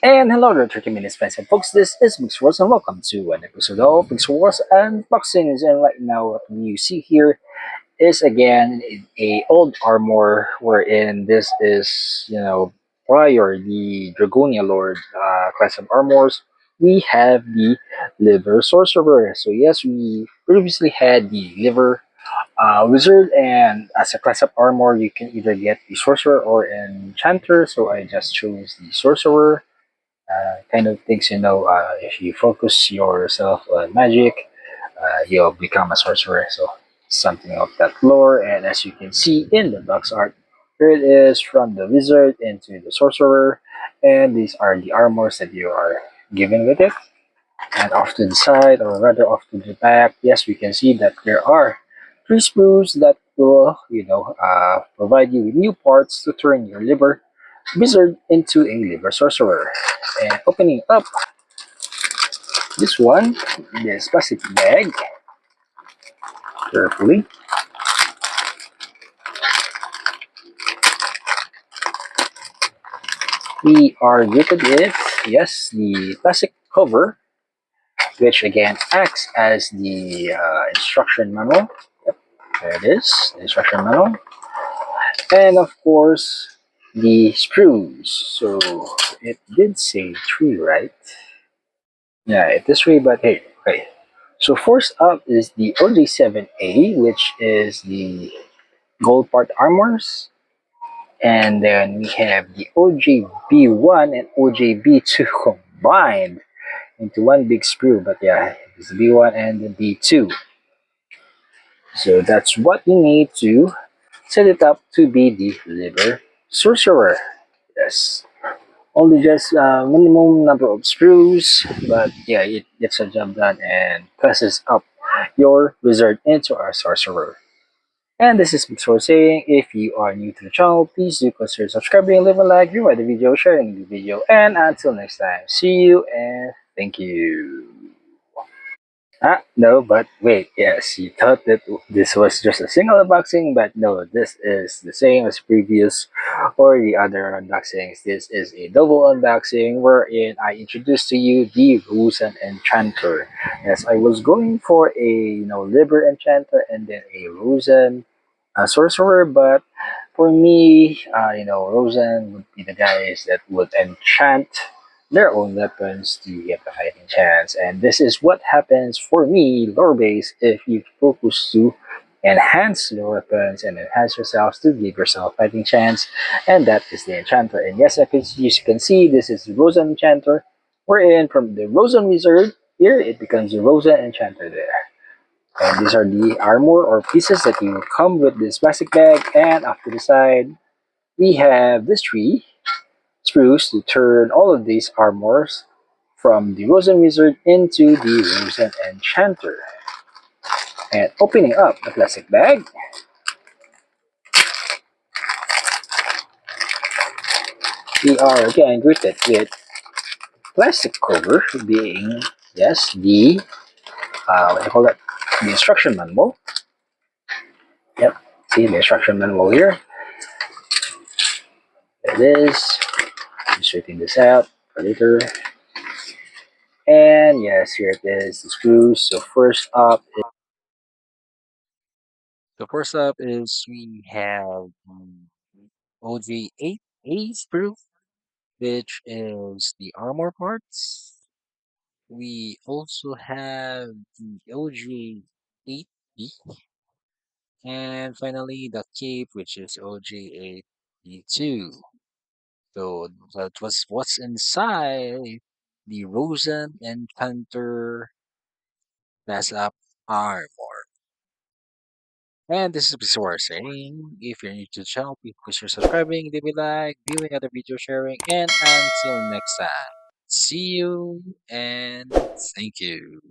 And hello there, 30 minutes fans and folks. This is Mixerwars and welcome to an episode of Mixerwars Unboxings. And right now, what you see here is again a old armor, wherein this is prior the Dragonia Lord class of armors. We have the Liber Sorcerer. So yes, we previously had the Liver Wizard, and as a class of armor, you can either get the Sorcerer or Enchanter. So I just chose the Sorcerer. Kind of things, if you focus yourself on magic, you'll become a sorcerer. So something of that lore. And as you can see in the box art, here it is from the wizard into the sorcerer, and these are the armors that you are given with it. And off to the side, or rather off to the back, yes, we can see that there are three sprues that will, provide you with new parts to turn your liver wizard into a liver sorcerer. And opening up this one, this plastic bag, carefully, we are greeted with, yes, the plastic cover, which again acts as the instruction manual. Yep, there it is, the instruction manual. And of course, the screws. So it did say three, right? Yeah, it is three, but hey, okay. So first up is the OJ7A, which is the gold part armors. And then we have the OJB1 and OJB2 combined into one big sprue. But yeah, it's the B1 and the B2. So that's what you need to set it up to be the Liber Sorcerer. Yes. Only just minimum number of screws, but yeah, it gets a job done and classes up your wizard into a sorcerer. And this is Mixor saying, if you are new to the channel, please do consider subscribing, leave a like, review the video, sharing the video, and until next time, see you and thank you. No, but wait, yes, you thought that this was just a single unboxing, but no, this is the same as previous or the other unboxings. This is a double unboxing wherein I introduced to you the Rosan Enchanter. Yes, I was going for a Liber Enchanter and then a Rosan Sorcerer, but for me, Rosan would be the guys that would enchant their own weapons to get a fighting chance. And this is what happens for me, lore base, if you focus to enhance your weapons and enhance yourselves to give yourself a fighting chance. And that is the Enchanter. And yes, as you can see, this is the Rosan Enchanter. Wherein from the Rosan Wizard, here it becomes the Rosan Enchanter there. And these are the armor or pieces that you come with this plastic bag. And off to the side, we have this three screws to turn all of these armors from the Rosan Wizard into the Rosan Enchanter. And opening up the plastic bag, we are again greeted with plastic cover being, yes, the, what do you call that? The instruction manual. Yep, see the instruction manual here. There it is. I'm straighten this out for later. And yes, here it is, the screws. So first up is we have OG8A sprue, which is the armor parts. We also have the OG8B, and finally the cape, which is OG8B2. So that was what's inside the Rosan Encanter Mess Up armor. And this is Mixerwars saying, if you're new to the channel, please consider subscribing, leave a like, viewing other video sharing, and until next time, see you and thank you.